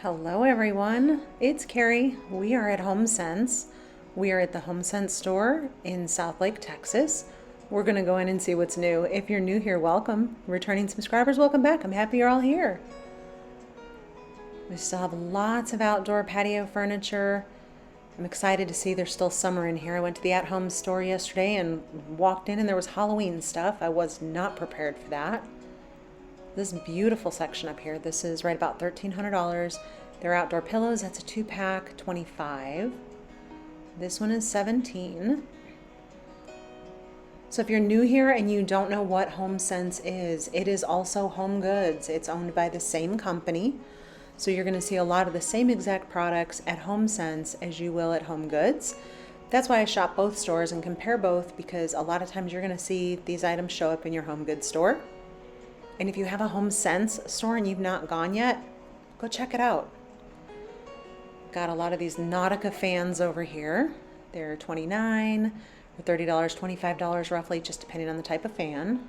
Hello everyone, it's Carrie. We are at HomeSense. We are at the HomeSense store in Southlake, Texas. We're going to go in and see what's new. If you're new here, welcome. Returning subscribers, welcome back. I'm happy you're all here. We still have lots of outdoor patio furniture. I'm excited to see there's still summer in here. I went to the at-home store yesterday and walked in and there was Halloween stuff. I was not prepared for that. This beautiful section up here, this is right about $1,300. They're outdoor pillows, that's a 2-pack, $25. This one is $17. So if you're new here and you don't know what HomeSense is, it is also Home Goods. It's owned by the same company. So you're gonna see a lot of the same exact products at HomeSense as you will at Home Goods. That's why I shop both stores and compare both, because a lot of times you're gonna see these items show up in your Home Goods store. And if you have a HomeSense store and you've not gone yet, go check it out. Got a lot of these Nautica fans over here. They're $29 or $30, $25 roughly, just depending on the type of fan.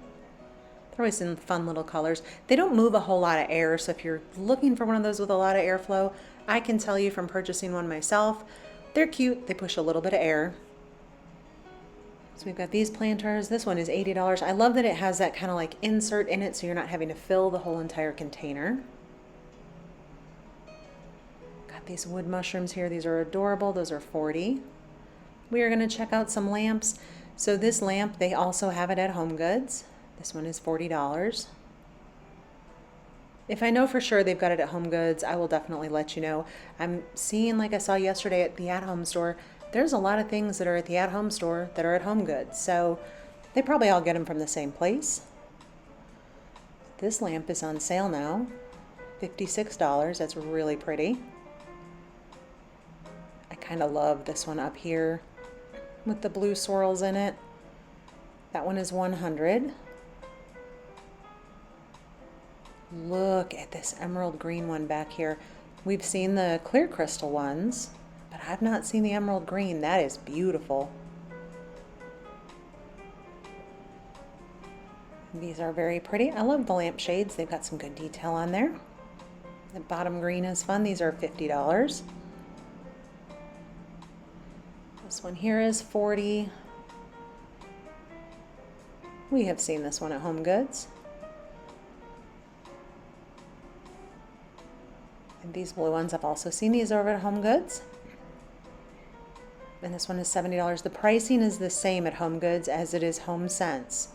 They're always in fun little colors. They don't move a whole lot of air, so if you're looking for one of those with a lot of airflow, I can tell you from purchasing one myself, they're cute. They push a little bit of air. So we've got these planters. This one is $80. I love that it has that kind of like insert in it so you're not having to fill the whole entire container. Got these wood mushrooms here. These are adorable. Those are $40. We are going to check out some lamps. So this lamp, they also have it at Home Goods. This one is $40. If I know for sure they've got it at Home Goods, I will definitely let you know. I'm seeing, like I saw yesterday at the at-home store, there's a lot of things that are at the at-home store that are at Home Goods, so they probably all get them from the same place. This lamp is on sale now, $56. That's really pretty. I kind of love this one up here with the blue swirls in it. That one is $100. Look at this emerald green one back here. We've seen the clear crystal ones, but I've not seen the emerald green. That is beautiful. These are very pretty. I love the lampshades. They've got some good detail on there. The bottom green is fun. These are $50. This one here is $40. We have seen this one at Home Goods. And these blue ones, I've also seen these over at Home Goods. And this one is $70. The pricing is the same at Home Goods as it is HomeSense.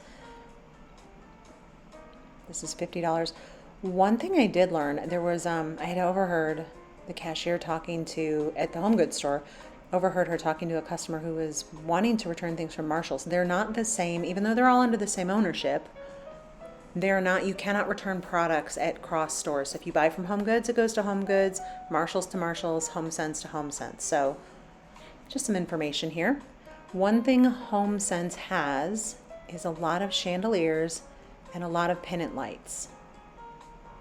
This is $50. One thing I did learn, there was, I had overheard the cashier talking to, at the Home Goods store, overheard her talking to a customer who was wanting to return things from Marshall's. They're not the same, even though they're all under the same ownership. They're not, you cannot return products at cross stores. So if you buy from Home Goods, it goes to Home Goods, Marshall's to Marshall's, HomeSense to HomeSense. So just some information here. One thing HomeSense has is a lot of chandeliers and a lot of pendant lights.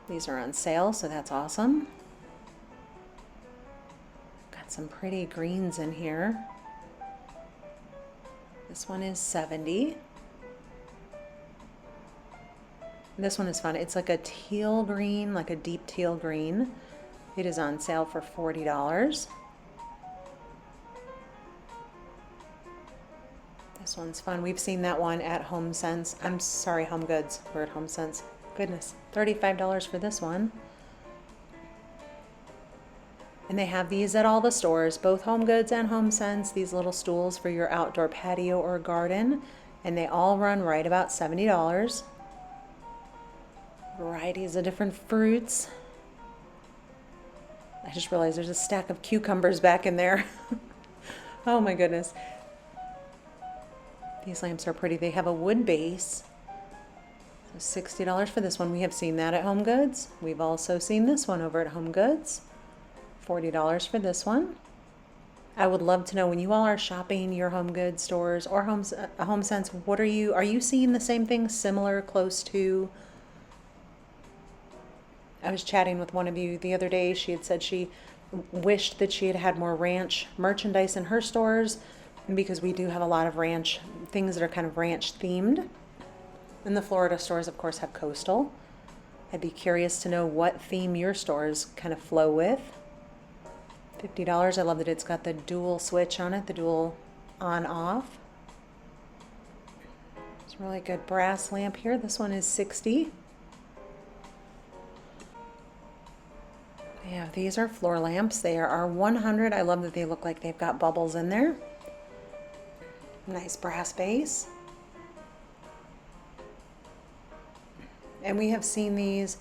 These are on sale, so that's awesome. Got some pretty greens in here. This one is $70. This one is fun. It's like a teal green, like a deep teal green. It is on sale for $40. This one's fun. We've seen that one at HomeSense. I'm sorry, Home Goods. We're at HomeSense. Goodness, $35 for this one. And they have these at all the stores, both Home Goods and HomeSense, these little stools for your outdoor patio or garden. And they all run right about $70. Varieties of different fruits. I just realized there's a stack of cucumbers back in there. Oh my goodness. These lamps are pretty. They have a wood base. So $60 for this one. We have seen that at Home Goods. We've also seen this one over at Home Goods. $40 for this one. I would love to know, when you all are shopping your Home Goods stores or HomeSense, what are you seeing the same thing, similar, close to? I was chatting with one of you the other day. She had said she wished that she had had more ranch merchandise in her stores, because we do have a lot of ranch things that are kind of ranch themed. And the Florida stores, of course, have coastal. I'd be curious to know what theme your stores kind of flow with. $50. I love that it's got the dual switch on it, the dual on-off. It's a really good brass lamp here. This one is $60. Yeah, these are floor lamps. They are $100. I love that they look like they've got bubbles in there. Nice brass base. And we have seen these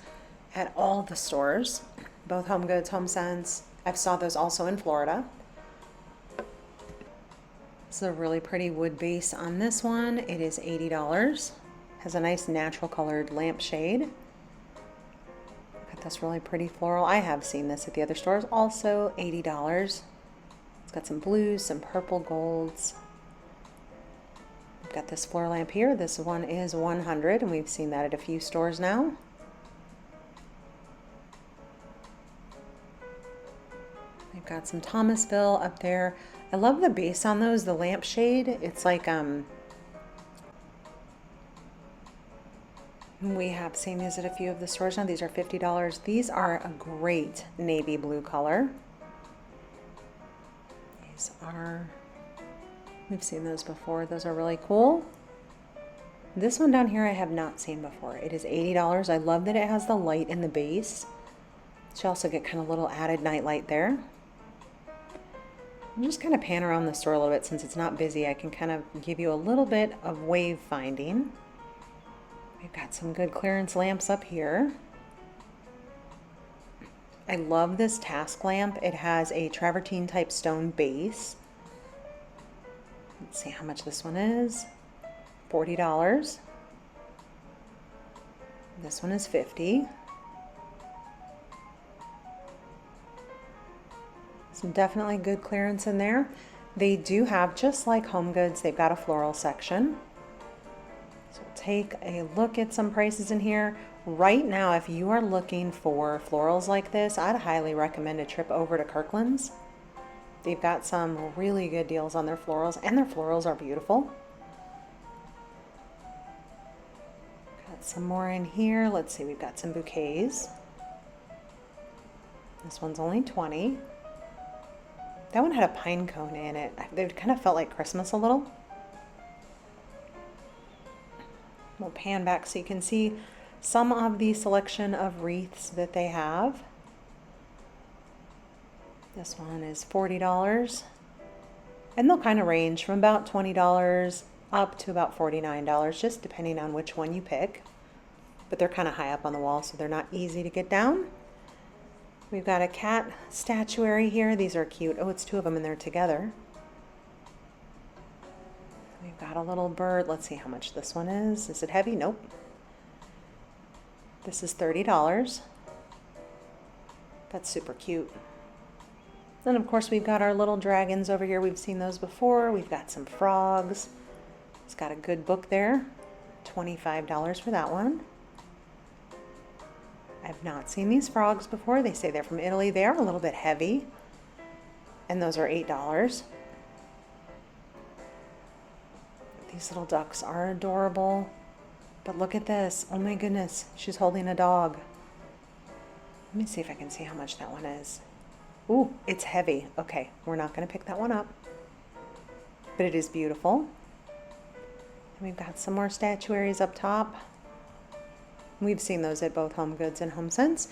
at all the stores, both Home Goods, HomeSense. I've saw those also in Florida. This is a really pretty wood base on this one. It is $80. Has a nice natural colored lampshade. Got this really pretty floral. I have seen this at the other stores. Also $80. It's got some blues, some purple golds. We've got this floor lamp here. This one is $100, and we've seen that at a few stores now. We've got some Thomasville up there. I love the base on those, the lampshade. It's like, we have seen these at a few of the stores now. These are $50. These are a great navy blue color. These are, we've seen those before. Those are really cool. This one down here I have not seen before. It is $80. I love that it has the light in the base. You also get kind of a little added night light there. I'm just kind of pan around the store a little bit since it's not busy. I can kind of give you a little bit of wave finding. We've got some good clearance lamps up here. I love this task lamp. It has a travertine type stone base. Let's see how much this one is. $40. This one is $50. Some definitely good clearance in there. They do have, just like Home Goods, they've got a floral section. So we'll take a look at some prices in here. Right now, if you are looking for florals like this, I'd highly recommend a trip over to Kirkland's. They've got some really good deals on their florals, and their florals are beautiful. Got some more in here. Let's see, we've got some bouquets. This one's only $20. That one had a pine cone in it. It kind of felt like Christmas a little. We'll pan back so you can see some of the selection of wreaths that they have. This one is $40. And they'll kind of range from about $20 up to about $49, just depending on which one you pick. But they're kind of high up on the wall, so they're not easy to get down. We've got a cat statuary here. These are cute. Oh, it's two of them in there together. We've got a little bird. Let's see how much this one is. Is it heavy? Nope. This is $30. That's super cute. Then, of course, we've got our little dragons over here. We've seen those before. We've got some frogs. It's got a good book there. $25 for that one. I've not seen these frogs before. They say they're from Italy. They are a little bit heavy. And those are $8. These little ducks are adorable. But look at this. Oh my goodness. She's holding a dog. Let me see if I can see how much that one is. Ooh, it's heavy. Okay, we're not going to pick that one up. But it is beautiful. And we've got some more statuaries up top. We've seen those at both Home Goods and HomeSense.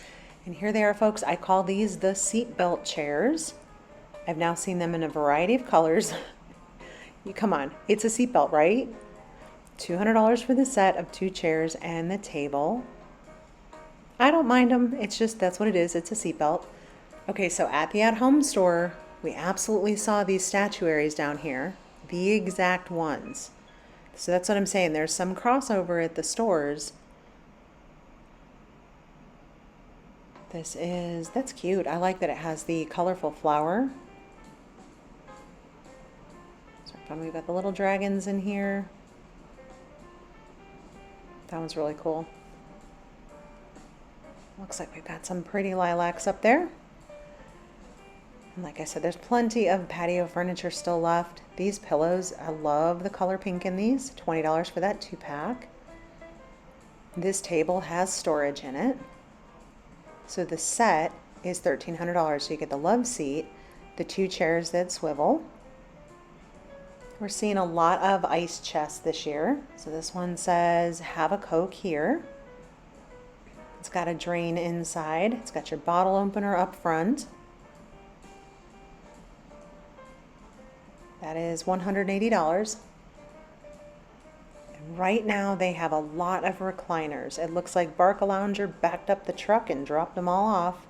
And here they are, folks. I call these the seatbelt chairs. I've now seen them in a variety of colors. Come on, it's a seatbelt, right? $200 for the set of 2 chairs and the table. I don't mind them. It's just, that's what it is. It's a seatbelt. Okay, so at the at-home store, we absolutely saw these statuaries down here. The exact ones. So that's what I'm saying. There's some crossover at the stores. That's cute. I like that it has the colorful flower. So we've got the little dragons in here. That one's really cool. Looks like we've got some pretty lilacs up there. And like I said, there's plenty of patio furniture still left. These pillows, I love the color pink in these. $20 for that 2-pack. This table has storage in it. So the set is $1,300. So you get the love seat, the 2 chairs that swivel. We're seeing a lot of ice chests this year. So this one says, have a Coke here. It's got a drain inside. It's got your bottle opener up front. That is $180. And right now they have a lot of recliners. It looks like Barcalounger backed up the truck and dropped them all off.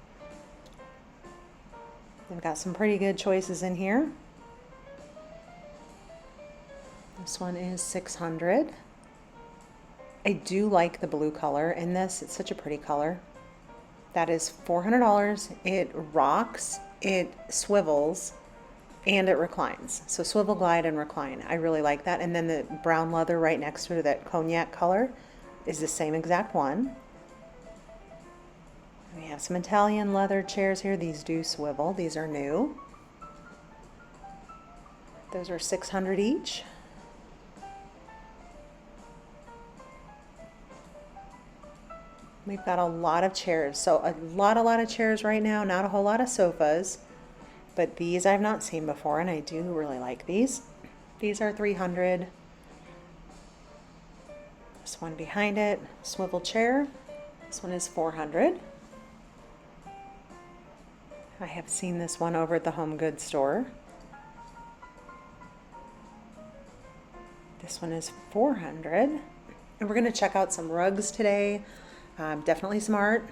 They've got some pretty good choices in here. This one is $600. I do like the blue color in this. It's such a pretty color. That is $400. It rocks, it swivels, and it reclines. So swivel, glide, and recline. I really like that. And then the brown leather right next to it, that cognac color, is the same exact one. We have some Italian leather chairs here. These do swivel. These are new. Those are $600 each. We've got a lot of chairs. So a lot of chairs right now, not a whole lot of sofas, but these I've not seen before and I do really like these. These are $300. This one behind it, swivel chair. This one is $400. I have seen this one over at the home goods store. This one is $400. And we're going to check out some rugs today. Definitely smart.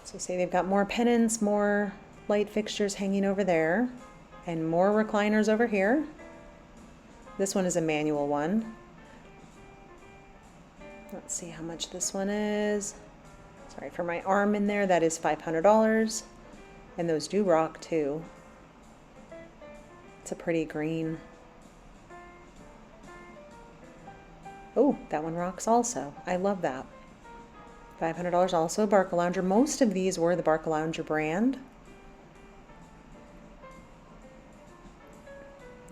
So see, they've got more pennants, more light fixtures hanging over there, and more recliners over here. This one is a manual one. Let's see how much this one is. Sorry for my arm in there. That is $500. And those do rock too. It's a pretty green. Oh, that one rocks also. I love that. $500 also, Barcalounger. Most of these were the Barcalounger brand.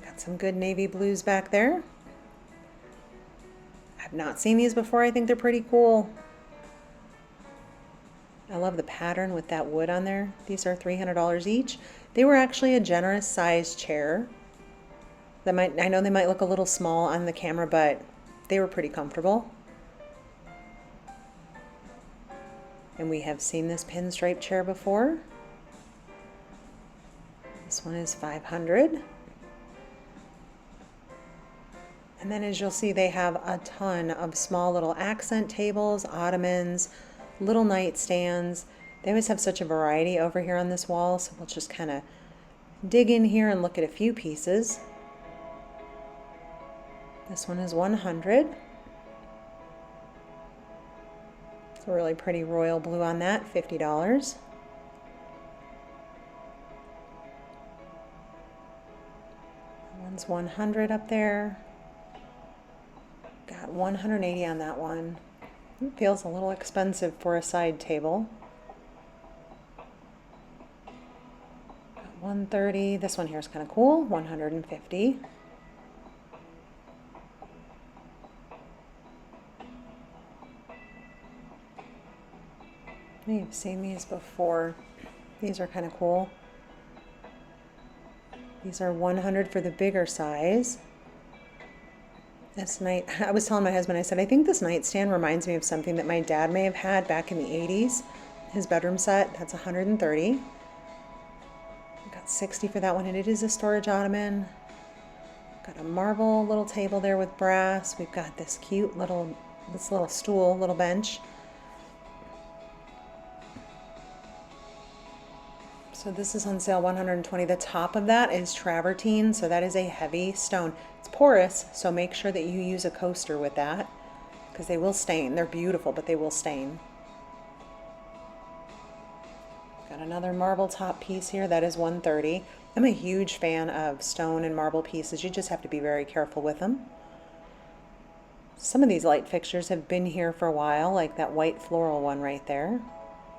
Got some good navy blues back there. I've not seen these before. I think they're pretty cool. I love the pattern with that wood on there. These are $300 each. They were actually a generous size chair. I know they might look a little small on the camera, but they were pretty comfortable. And we have seen this pinstripe chair before. This one is $500. And then as you'll see, they have a ton of small little accent tables, ottomans, little nightstands. They always have such a variety over here on this wall, so we'll just kind of dig in here and look at a few pieces. This one is $100. It's a really pretty royal blue on that, $50. That one's $100 up there. Got $180 on that one. It feels a little expensive for a side table. Got $130. This one here is kind of cool, $150. I've seen these before. These are kind of cool. These are $100 for the bigger size. This night, I was telling my husband, I said, I think this nightstand reminds me of something that my dad may have had back in the 80s. His bedroom set, that's $130. Got $60 for that one, and it is a storage ottoman. Got a marble little table there with brass. We've got this cute little stool, little bench. So this is on sale, $120. The top of that is travertine, so that is a heavy stone. It's porous, so make sure that you use a coaster with that because they will stain. They're beautiful, but they will stain. Got another marble top piece here, that is $130. I'm a huge fan of stone and marble pieces. You just have to be very careful with them. Some of these light fixtures have been here for a while, like that white floral one right there.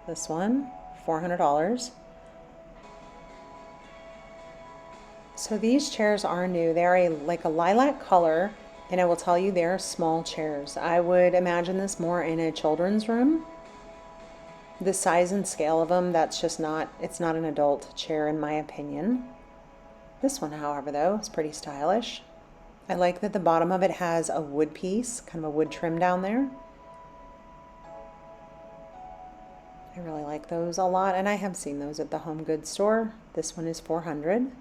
This one, $400. So these chairs are new. They are like a lilac color And I will tell you, they're small chairs. I would imagine this more in a children's room. The size and scale of them, that's just not, it's not an adult chair in my opinion. This one, however, though, is pretty stylish. I like that the bottom of it has a wood piece, kind of a wood trim down there. I really like those a lot, and I have seen those at the home goods store. This one is $400.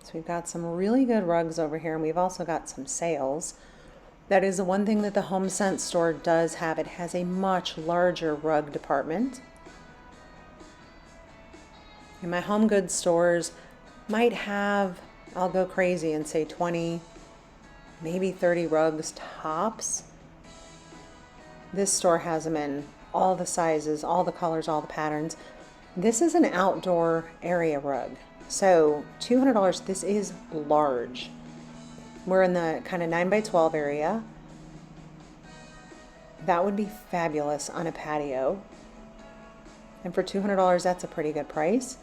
So we've got some really good rugs over here, and we've also got some sales. That is the one thing that the HomeSense store does have. It has a much larger rug department. And my home goods stores might have, I'll go crazy and say 20, maybe 30 rugs tops. This store has them in all the sizes, all the colors, all the patterns. This is an outdoor area rug. So $200, this is large. We're in the kind of 9x12 area. That would be fabulous on a patio. And for $200, that's a pretty good price.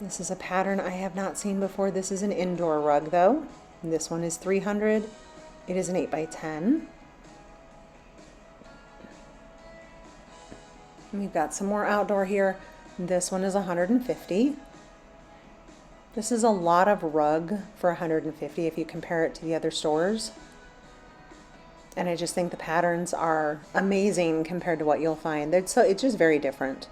This is a pattern I have not seen before. This is an indoor rug though. And this one is $300. It is an 8x10. And we've got some more outdoor here. This one is $150. This is a lot of rug for $150 if you compare it to the other stores. And I just think the patterns are amazing compared to what you'll find. It's just very different.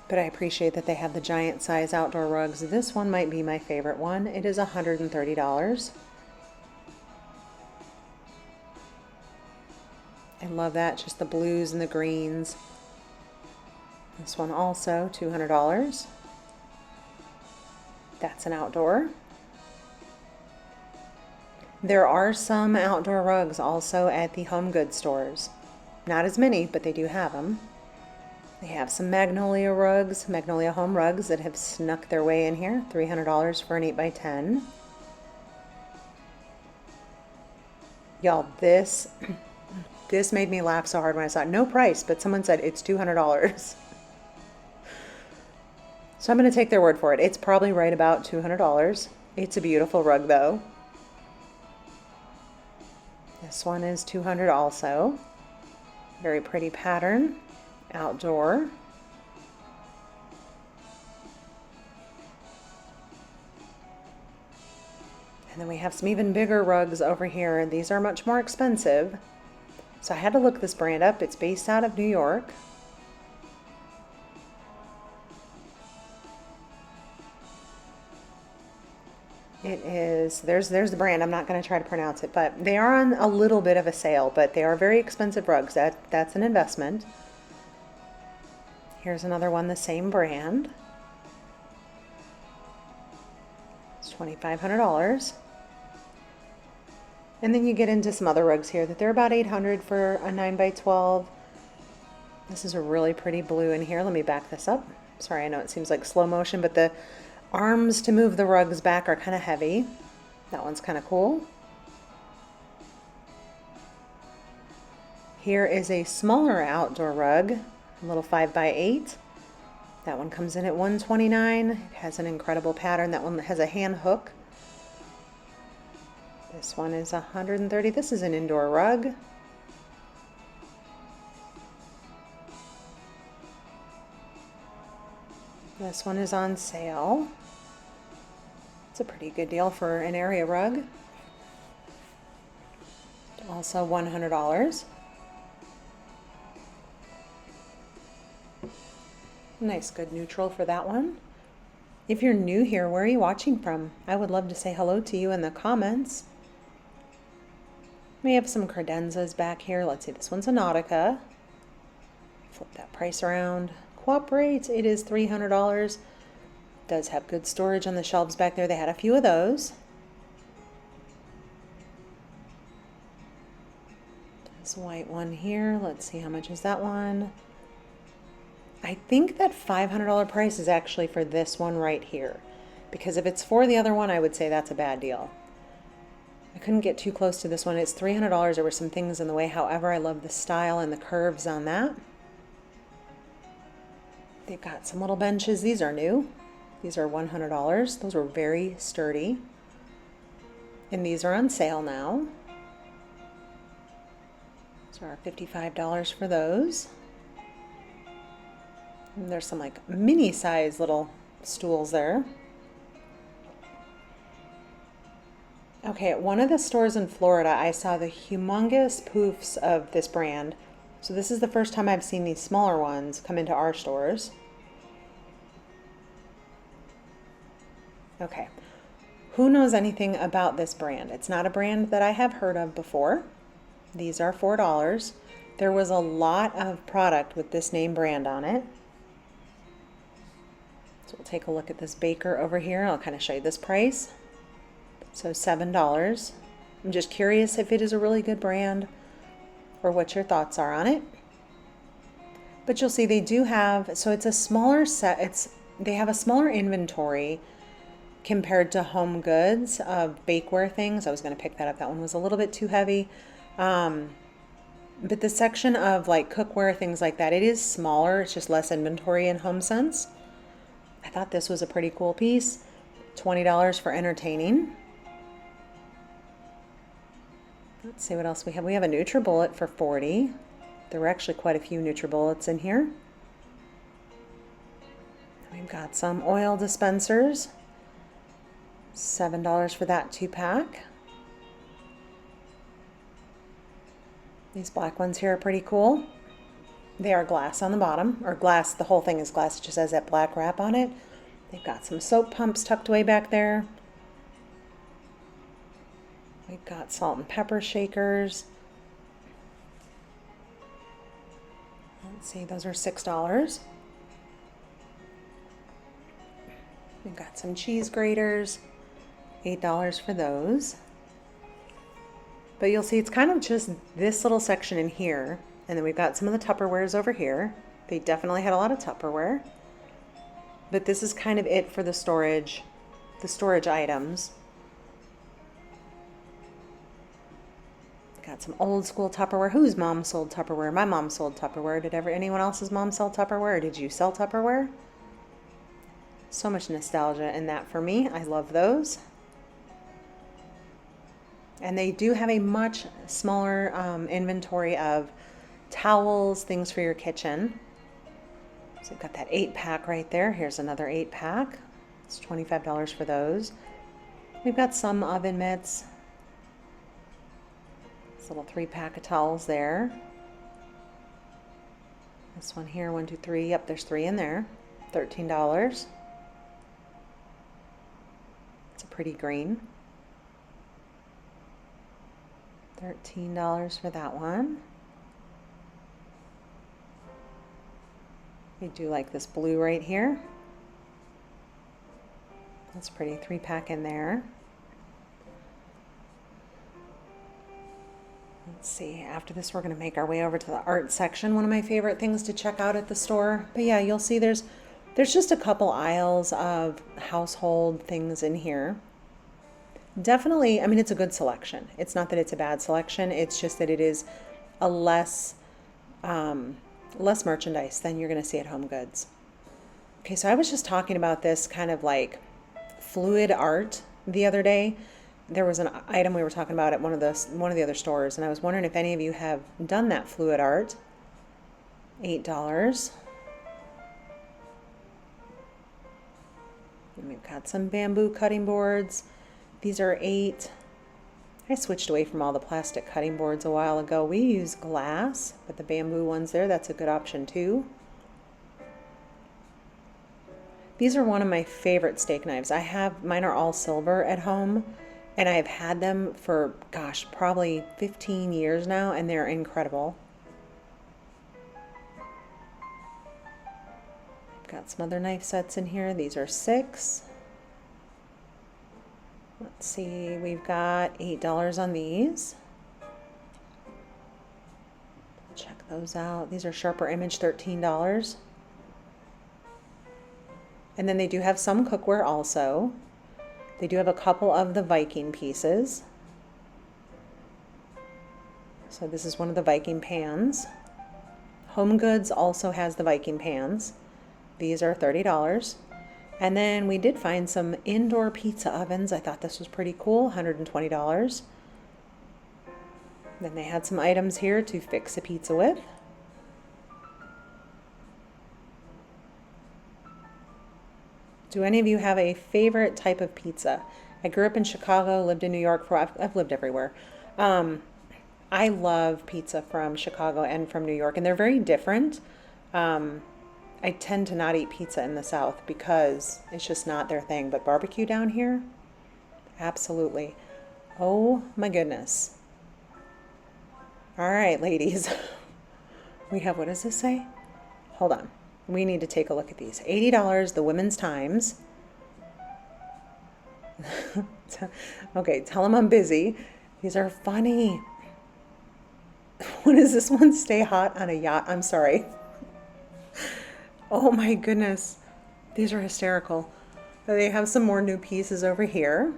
But I appreciate that they have the giant size outdoor rugs. This one might be my favorite one. It is $130. I love that, just the blues and the greens. This one also, $200. That's an outdoor. There are some outdoor rugs also at the home goods stores. Not as many, but they do have them. They have some magnolia rugs, magnolia home rugs that have snuck their way in here. $300 for an 8x10. Y'all, this made me laugh so hard when I saw it. No price, but someone said it's $200. So I'm going to take their word for it. It's probably right about $200. It's a beautiful rug though. This one is $200 also. Very pretty pattern. Outdoor. And then we have some even bigger rugs over here. These are much more expensive. So I had to look this brand up. It's based out of New York. It is, there's the brand. I'm not going to try to pronounce it, but they are on a little bit of a sale, but they are very expensive rugs. That's an investment. Here's another one, the same brand. It's $2,500. And then you get into some other rugs here that they're about $800 for a 9x12. This is a really pretty blue in here. Let me back this up. Sorry, I know it seems like slow motion, but the arms to move the rugs back are kind of heavy. That one's kind of cool. Here is a smaller outdoor rug, a little 5x8. That one comes in at $129. It has an incredible pattern. That one has a hand hook. This one is $130. This is an indoor rug. This one is on sale. It's a pretty good deal for an area rug. Also $100. Nice, good neutral for that one. If you're new here, where are you watching from? I would love to say hello to you in the comments. We have some credenzas back here. Let's see, this one's a Nautica. Flip that price around. Cooperate, it is $300. Does have good storage on the shelves back there. They had a few of those. This white one here. Let's see, how much is that one? I think that $500 price is actually for this one right here. Because if it's for the other one, I would say that's a bad deal. I couldn't get too close to this one. It's $300. There were some things in the way. However, I love the style and the curves on that. They've got some little benches. These are new. These are $100. Those were very sturdy. And these are on sale now. So are $55 for those. And there's some like mini size little stools there. Okay, at one of the stores in Florida, I saw the humongous poofs of this brand. So this is the first time I've seen these smaller ones come into our stores. Okay, who knows anything about this brand? It's not a brand that I have heard of before. These are $4. There was a lot of product with this name brand on it. So we'll take a look at this baker over here. I'll kind of show you this price. So $7. I'm just curious if it is a really good brand or what your thoughts are on it. But you'll see they do have, so it's a smaller set. They have a smaller inventory compared to Home Goods of bakeware things. I was going to pick that up. That one was a little bit too heavy. But the section of like cookware, things like that, it is smaller. It's just less inventory in HomeSense. I thought this was a pretty cool piece. $20 for entertaining. Let's see what else we have. We have a NutriBullet for $40. There were actually quite a few NutriBullets in here. We've got some oil dispensers. $7 for that 2-pack. These black ones here are pretty cool. They are glass on the bottom, or glass, the whole thing is glass, it just has that black wrap on it. They've got some soap pumps tucked away back there. We've got salt and pepper shakers. Let's see, those are $6. We've got some cheese graters, $8 for those. But you'll see it's kind of just this little section in here. And then we've got some of the Tupperwares over here. They definitely had a lot of Tupperware. But this is kind of it for the storage items. Got some old school Tupperware. Whose mom sold Tupperware? My mom sold Tupperware. Did anyone else's mom sell Tupperware? Or did you sell Tupperware? So much nostalgia in that for me. I love those. And they do have a much smaller inventory of towels, things for your kitchen. So we've got that 8-pack right there. Here's another 8-pack. It's $25 for those. We've got some oven mitts. This little 3-pack of towels there. This one here, 1, 2, 3. Yep, there's 3 in there. $13. It's a pretty green. $13 for that one. I do like this blue right here. That's pretty. 3-pack in there. Let's see, after this we're going to make our way over to the art section, one of my favorite things to check out at the store. But yeah, you'll see there's just a couple aisles of household things in here. Definitely, I mean, it's a good selection. It's not that it's a bad selection, it's just that it is a less merchandise than you're going to see at Home Goods. Okay, so I was just talking about this kind of like fluid art the other day. There was an item we were talking about at one of the other stores, and I was wondering if any of you have done that fluid art. $8. And we've got some bamboo cutting boards. These are $8. I switched away from all the plastic cutting boards a while ago. We use glass, but the bamboo ones there, that's a good option too. These are one of my favorite steak knives. Mine are all silver at home, and I have had them for, gosh, probably 15 years now, and they're incredible. Got some other knife sets in here. These are $6. Let's see, we've got $8 on these. Check those out. These are Sharper Image, $13. And then they do have some cookware also. They do have a couple of the Viking pieces. So this is one of the Viking pans. Home Goods also has the Viking pans. These are $30. And then we did find some indoor pizza ovens. I thought this was pretty cool, $120. Then they had some items here to fix a pizza with. Do any of you have a favorite type of pizza? I grew up in Chicago, lived in New York I've lived everywhere. I love pizza from Chicago and from New York, and they're very different. I tend to not eat pizza in the South because it's just not their thing. But barbecue down here, absolutely. Oh my goodness. All right, ladies. We have, what does this say? Hold on. We need to take a look at these. $80, the women's times. Okay, tell them I'm busy. These are funny. What is this one? Stay hot on a yacht. I'm sorry. Oh my goodness. These are hysterical. They have some more new pieces over here.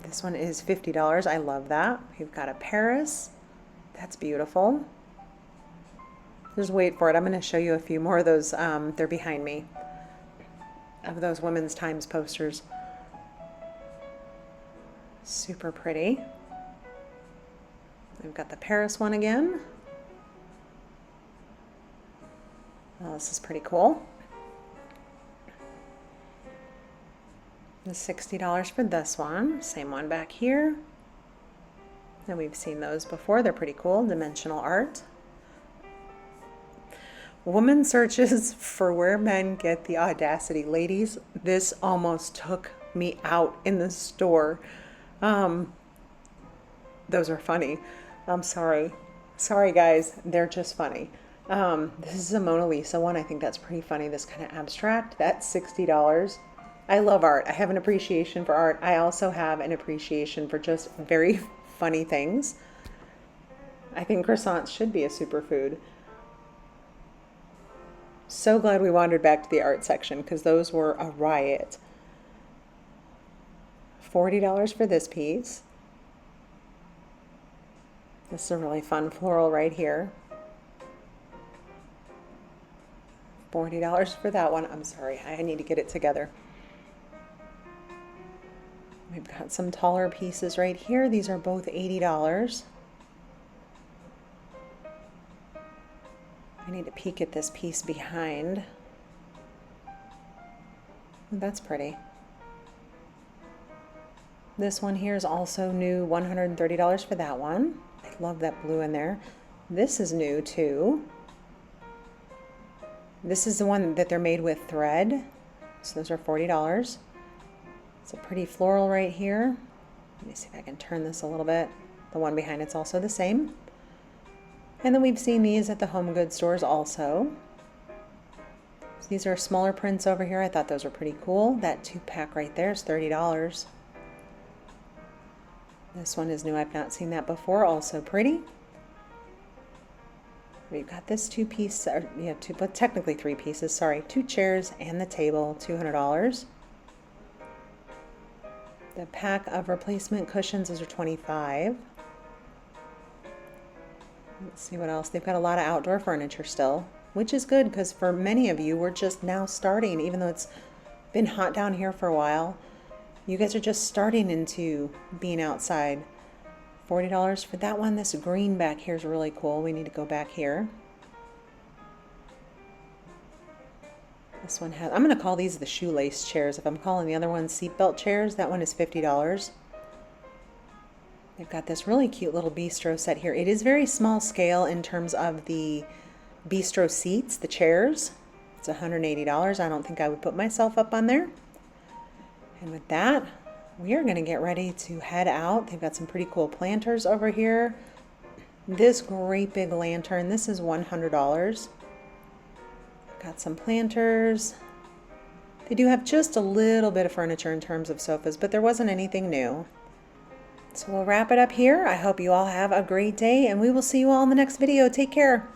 This one is $50. I love that. We've got a Paris. That's beautiful. Just wait for it. I'm going to show you a few more of those. They're behind me. Of those women's times posters. Super pretty. We've got the Paris one again. Oh, this is pretty cool. The $60 for this one. Same one back here. And we've seen those before. They're pretty cool. Dimensional art. Woman searches for where men get the audacity. Ladies, this almost took me out in the store. Those are funny. I'm sorry. Sorry, guys. They're just funny. This is a Mona Lisa one. I think that's pretty funny. This kind of abstract. That's $60. I love art. I have an appreciation for art. I also have an appreciation for just very funny things. I think croissants should be a superfood. So glad we wandered back to the art section because those were a riot. $40 for this piece. This is a really fun floral right here. $40 for that one. I'm sorry, I need to get it together. We've got some taller pieces right here. These are both $80. I need to peek at this piece behind. That's pretty. This one here is also new, $130 for that one. I love that blue in there. This is new too. This is the one that they're made with thread. So those are $40. It's a pretty floral right here. Let me see if I can turn this a little bit. The one behind it's also the same. And then we've seen these at the home goods stores also. So these are smaller prints over here. I thought those were pretty cool. That 2-pack right there is $30. This one is new. I've not seen that before. Also pretty. We've got this 2-piece, but technically 3 pieces, sorry. 2 chairs and the table, $200. The pack of replacement cushions, those are $25. Let's see what else. They've got a lot of outdoor furniture still, which is good because for many of you, we're just now starting, even though it's been hot down here for a while. You guys are just starting into being outside. $40 for that one. This green back here is really cool. We need to go back here. This one has, I'm going to call these the shoelace chairs. If I'm calling the other one seatbelt chairs, that one is $50. They've got this really cute little bistro set here. It is very small scale in terms of the bistro seats, the chairs. It's $180. I don't think I would put myself up on there. And with that, we are going to get ready to head out. They've got some pretty cool planters over here. This great big lantern, this is $100. Got some planters. They do have just a little bit of furniture in terms of sofas, but there wasn't anything new. So we'll wrap it up here. I hope you all have a great day, and we will see you all in the next video. Take care.